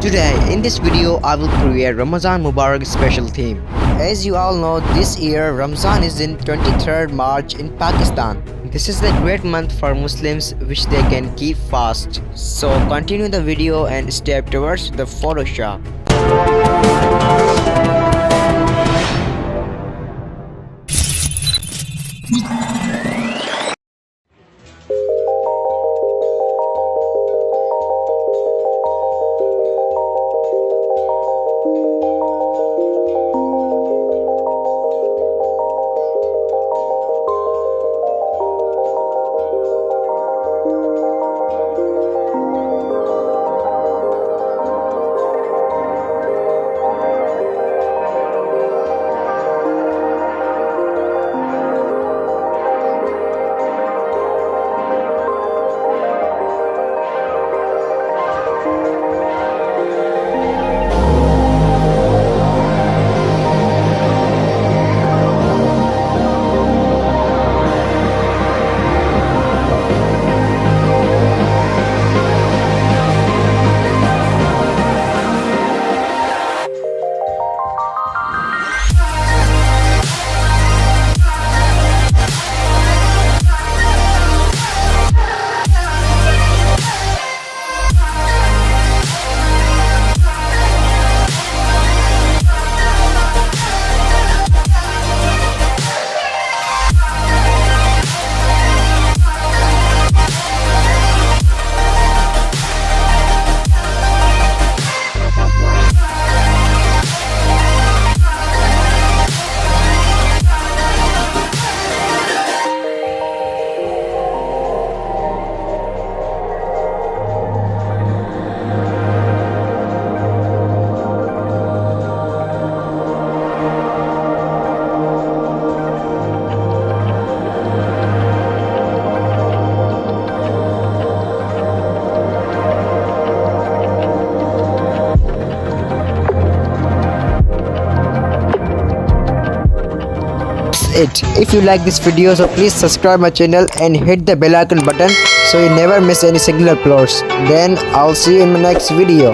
Today in this video I will create Ramazan Mubarak special theme. As you all know, this year Ramazan is in 23rd March in Pakistan. This is the great month for Muslims which they can keep fast. So continue the video and step towards the Photoshop. It. If you like this video, so please subscribe my channel and hit the bell icon button so you never miss any single uploads. Then I'll see you in my next video.